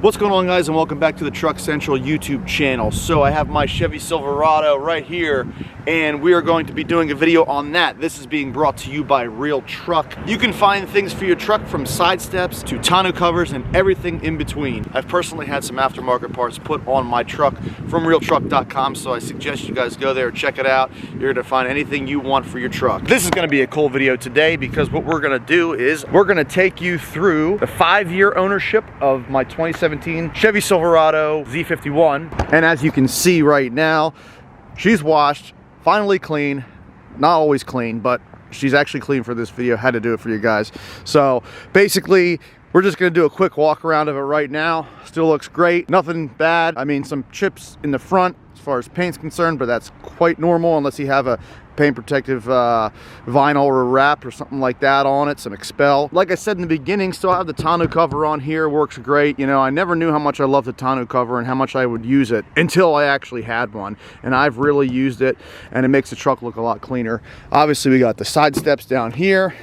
What's going on, guys, and welcome back to the Truck Central YouTube channel. So I have my Chevy Silverado right here, and we are going to be doing a video on that. This is being brought to you by Real Truck. You can find things for your truck from side steps to tonneau covers and everything in between. I've personally had some aftermarket parts put on my truck from realtruck.com, so I suggest you guys go there, check it out. You're gonna find anything you want for your truck. This is gonna be a cool video today because what we're gonna do is we're gonna take you through the 5-year ownership of my 2017 Chevy Silverado Z71. And as you can see right now, she's washed, finally clean. Not always clean, but she's actually clean for this video. Had to do it for you guys. So basically, we're just gonna do a quick walk around of it right now. Still looks great, nothing bad. I mean, some chips in the front as far as paint's concerned, but that's quite normal unless you have a paint protective vinyl or wrap or something like that on it, some expel. Like I said in the beginning, still have the tonneau cover on here, works great. You know, I never knew how much I loved the tonneau cover and how much I would use it until I actually had one, and I've really used it, and it makes the truck look a lot cleaner. Obviously, we got the side steps down here.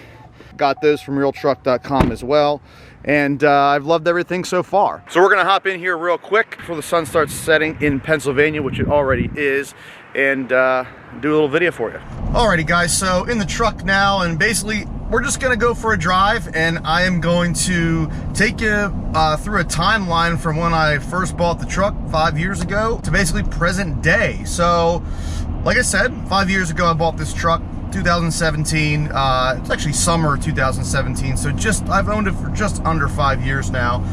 Got those from realtruck.com as well, and I've loved everything so far. So we're gonna hop in here real quick before the sun starts setting in Pennsylvania, which it already is, and do a little video for you. Alrighty, guys, so in the truck now, and basically we're just gonna go for a drive, and I am going to take you through a timeline from when I first bought the truck 5 years ago to basically present day. So like I said, 5 years ago I bought this truck, 2017. It's actually summer 2017, so I've owned it for just under 5 years now.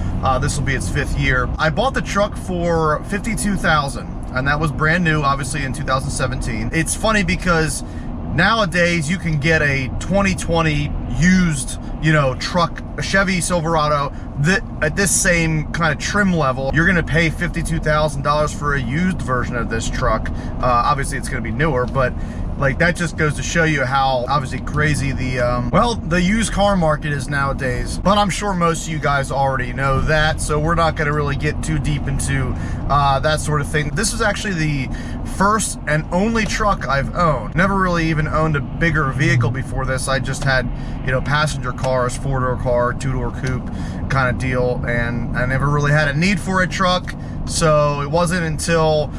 This will be its 5th year. I bought the truck for $52,000, and that was brand new, obviously, in 2017. It's funny because nowadays you can get a 2020 used, you know, truck, a Chevy Silverado, that at this same kind of trim level, you're gonna pay $52,000 for a used version of this truck. Obviously it's gonna be newer, but like, that just goes to show you how obviously crazy the used car market is nowadays. But I'm sure most of you guys already know that, so we're not gonna really get too deep into that sort of thing. This is actually the first and only truck I've owned. Never really even owned a bigger vehicle before this. I just had, you know, passenger cars, 4-door car, 2-door coupe kind of deal, and I never really had a need for a truck. So it wasn't until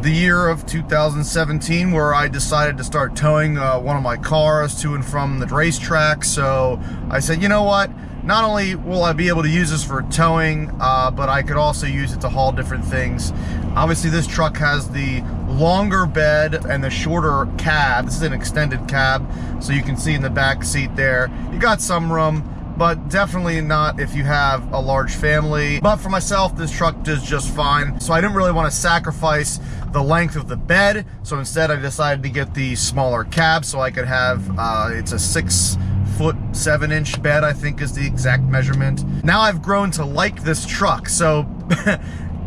the year of 2017 where I decided to start towing one of my cars to and from the racetrack. So I said, you know what, not only will I be able to use this for towing, but I could also use it to haul different things. Obviously this truck has the longer bed and the shorter cab. This is an extended cab, so you can see in the back seat there, you got some room, but definitely not if you have a large family. But for myself, this truck does just fine. So I didn't really want to sacrifice the length of the bed. So instead I decided to get the smaller cab so I could have, it's a 6'7" bed, I think is the exact measurement. Now I've grown to like this truck. So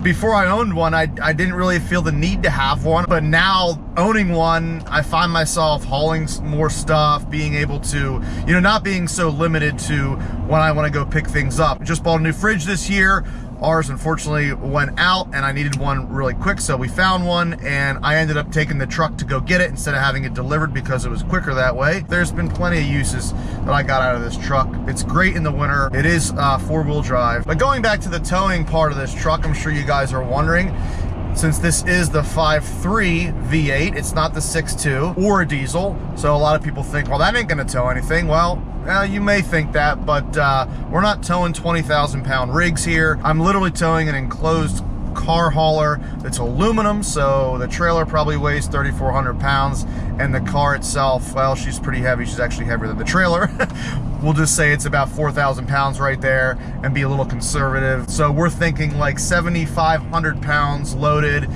before I owned one, I didn't really feel the need to have one, but now owning one, I find myself hauling more stuff, being able to, you know, not being so limited to when I want to go pick things up. Just bought a new fridge this year. Ours unfortunately went out and I needed one really quick, so we found one, and I ended up taking the truck to go get it instead of having it delivered because it was quicker that way. There's been plenty of uses that I got out of this truck. It's great in the winter. It is 4-wheel drive. But going back to the towing part of this truck, I'm sure you guys are wondering, since this is the 5.3 V8, it's not the 6.2 or a diesel. So a lot of people think, well, that ain't gonna tow anything. Well, you may think that, but we're not towing 20,000 pound rigs here. I'm literally towing an enclosed car hauler that's aluminum, so the trailer probably weighs 3,400 pounds, and the car itself, well, she's pretty heavy. She's actually heavier than the trailer. We'll just say it's about 4,000 pounds right there and be a little conservative. So we're thinking like 7,500 pounds loaded,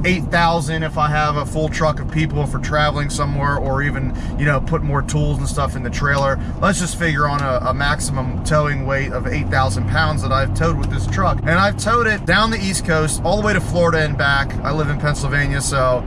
8,000 if I have a full truck of people for traveling somewhere, or even, you know, put more tools and stuff in the trailer. Let's just figure on a maximum towing weight of 8,000 pounds that I've towed with this truck. And I've towed it down the East Coast all the way to Florida and back. I live in Pennsylvania, so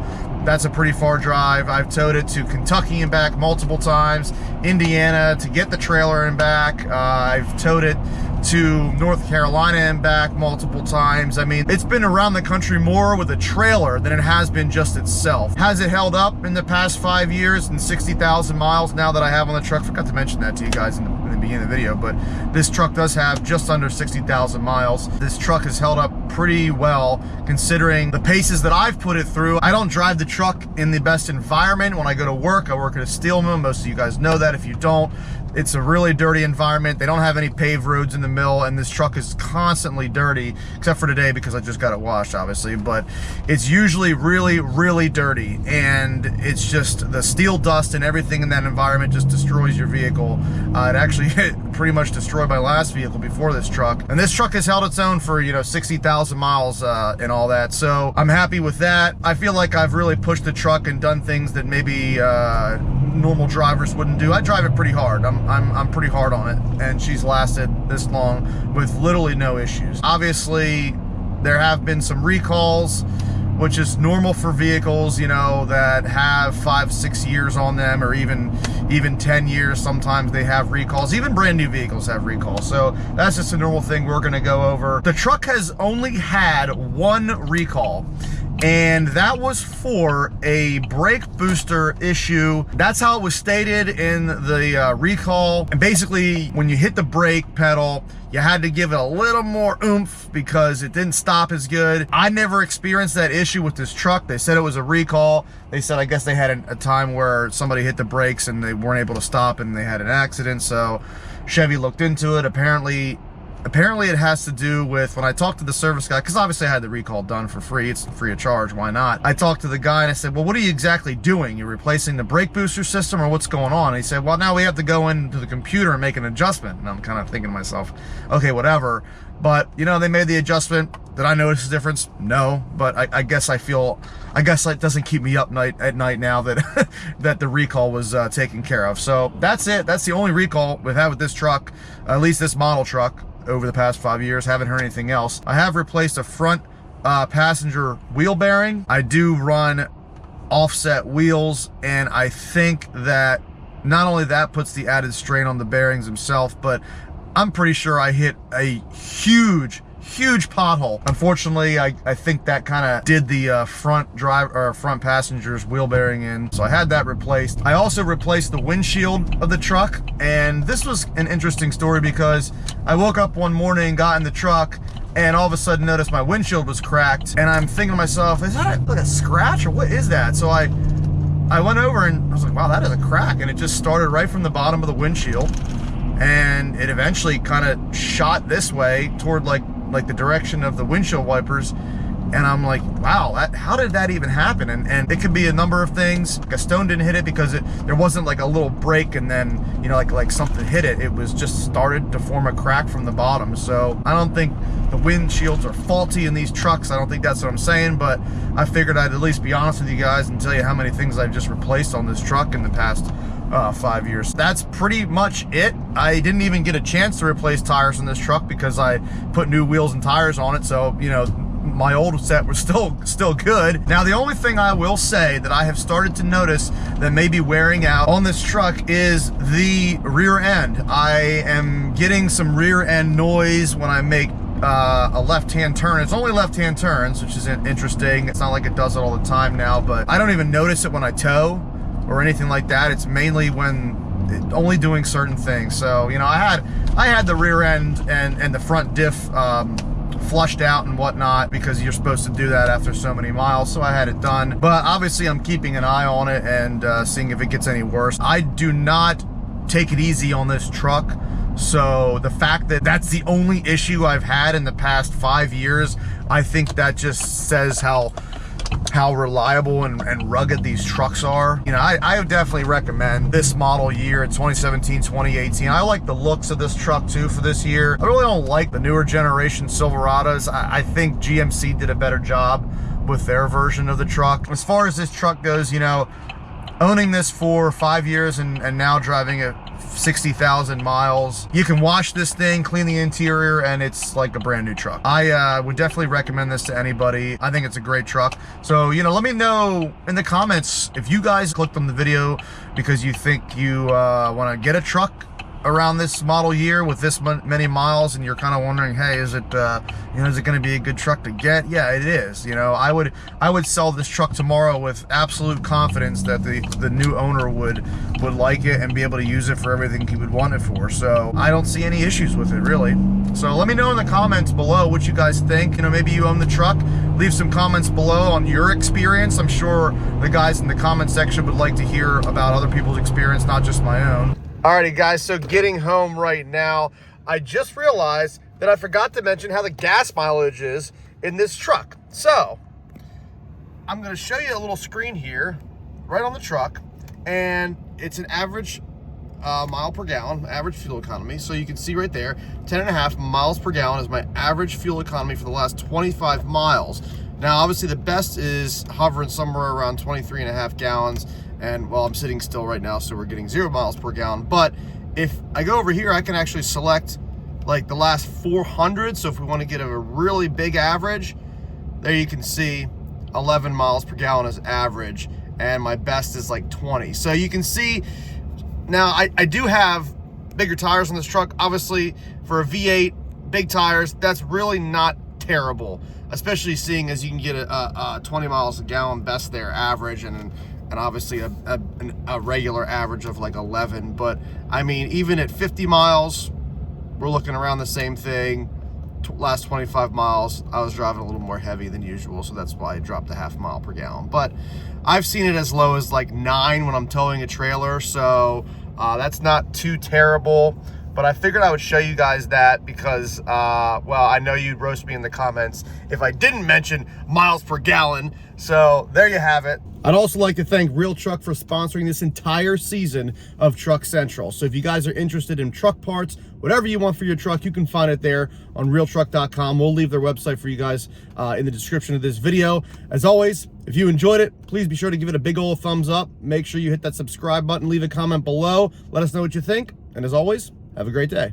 that's a pretty far drive. I've towed it to Kentucky and back multiple times, Indiana to get the trailer and back. I've towed it to North Carolina and back multiple times. I mean, it's been around the country more with a trailer than it has been just itself. Has it held up in the past 5 years and 60,000 miles now that I have on the truck? Forgot to mention that to you guys in the beginning of the video, but this truck does have just under 60,000 miles. This truck has held up pretty well considering the paces that I've put it through. I don't drive the truck in the best environment. When I go to work, I work at a steel mill. Most of you guys know that. If you don't, it's a really dirty environment. They don't have any paved roads in the mill, and this truck is constantly dirty, except for today because I just got it washed, obviously, but it's usually really, really dirty, and it's just the steel dust and everything in that environment just destroys your vehicle. It actually pretty much destroyed my last vehicle before this truck, and this truck has held its own for, you know, 60,000 miles and all that, so I'm happy with that. I feel like I've really pushed the truck and done things that maybe normal drivers wouldn't do. I drive it pretty hard. I'm pretty hard on it, and she's lasted this long with literally no issues. Obviously, there have been some recalls, which is normal for vehicles, you know, that have 5-6 years on them, or even 10 years. Sometimes they have recalls. Even brand new vehicles have recalls, so that's just a normal thing we're gonna go over. The truck has only had one recall, and that was for a brake booster issue. That's how it was stated in the recall. And basically, when you hit the brake pedal, you had to give it a little more oomph because it didn't stop as good. I never experienced that issue with this truck. They said it was a recall. They said, I guess they had a time where somebody hit the brakes and they weren't able to stop and they had an accident. So Chevy looked into it. Apparently it has to do with, when I talked to the service guy, because obviously I had the recall done for free, it's free of charge, why not? I talked to the guy and I said, well, what are you exactly doing? You're replacing the brake booster system, or what's going on? And he said, well, now we have to go into the computer and make an adjustment. And I'm kind of thinking to myself, okay, whatever. But, you know, they made the adjustment. Did I notice a difference? No, but I guess it doesn't keep me up at night now that that the recall was taken care of. So that's it. That's the only recall we've had with this truck, at least this model truck, over the past 5 years. Haven't heard anything else. I have replaced a front passenger wheel bearing. I do run offset wheels, and I think that not only that puts the added strain on the bearings themselves, but I'm pretty sure I hit a huge pothole. Unfortunately, I think that kind of did the front passenger's wheel bearing in, so I had that replaced. I also replaced the windshield of the truck, and this was an interesting story because I woke up one morning, got in the truck, and all of a sudden noticed my windshield was cracked, and I'm thinking to myself, is that like a scratch or what is that? So I went over and I was like, wow, that is a crack, and it just started right from the bottom of the windshield, and it eventually kind of shot this way toward like the direction of the windshield wipers. And I'm like, wow, how did that even happen? And it could be a number of things. Like a stone didn't hit it because there wasn't like a little break and then, you know, like something hit it. It was just started to form a crack from the bottom. So I don't think the windshields are faulty in these trucks. I don't think that's what I'm saying, but I figured I'd at least be honest with you guys and tell you how many things I've just replaced on this truck in the past 5 years. That's pretty much it. I didn't even get a chance to replace tires in this truck because I put new wheels and tires on it, so, you know, my old set was still good. Now, the only thing I will say that I have started to notice that may be wearing out on this truck is the rear end. I am getting some rear end noise when I make a left-hand turn. It's only left-hand turns, which is interesting. It's not like it does it all the time now, but I don't even notice it when I tow or anything like that. It's mainly when only doing certain things. So, you know, I had the rear end and the front diff flushed out and whatnot because you're supposed to do that after so many miles, so I had it done. But obviously I'm keeping an eye on it and seeing if it gets any worse. I do not take it easy on this truck, so the fact that that's the only issue I've had in the past 5 years, I think that just says how reliable and rugged these trucks are. You know, I would definitely recommend this model year, 2017, 2018. I like the looks of this truck too for this year. I really don't like the newer generation Silverados. I think GMC did a better job with their version of the truck. As far as this truck goes, you know, owning this for 5 years and now driving it 60,000 miles, you can wash this thing, clean the interior, and it's like a brand new truck. I would definitely recommend this to anybody. I think it's a great truck. So, you know, let me know in the comments if you guys clicked on the video because you think you want to get a truck around this model year with this many miles, and you're kind of wondering, hey, is it is it going to be a good truck to get? Yeah, it is. I would sell this truck tomorrow with absolute confidence that the new owner would like it and be able to use it for everything he would want it for. So I don't see any issues with it, really. So let me know in the comments below what you guys think. Maybe you own the truck. Leave some comments below on your experience. I'm sure the guys in the comment section would like to hear about other people's experience, not just my own. Alrighty guys, so getting home right now, I just realized that I forgot to mention how the gas mileage is in this truck. So I'm going to show you a little screen here right on the truck, and it's an average mile per gallon, average fuel economy. So you can see right there, 10.5 miles per gallon is my average fuel economy for the last 25 miles. Now obviously the best is hovering somewhere around 23.5 gallons. And well, I'm sitting still right now, so we're getting 0 miles per gallon. But if I go over here, I can actually select like the last 400. So if we want to get a really big average, there you can see 11 miles per gallon is average, and my best is like 20. So you can see now I do have bigger tires on this truck. Obviously for a V8, big tires, that's really not terrible, especially seeing as you can get a 20 miles a gallon best there average, and obviously a regular average of like 11. But I mean, even at 50 miles, we're looking around the same thing. Last 25 miles, I was driving a little more heavy than usual, so that's why I dropped a half mile per gallon. But I've seen it as low as like 9 when I'm towing a trailer, so that's not too terrible. But I figured I would show you guys that because, well, I know you'd roast me in the comments if I didn't mention miles per gallon. So there you have it. I'd also like to thank Real Truck for sponsoring this entire season of Truck Central. So if you guys are interested in truck parts, whatever you want for your truck, you can find it there on realtruck.com. We'll leave their website for you guys in the description of this video. As always, if you enjoyed it, please be sure to give it a big old thumbs up. Make sure you hit that subscribe button, leave a comment below. Let us know what you think. And as always, have a great day.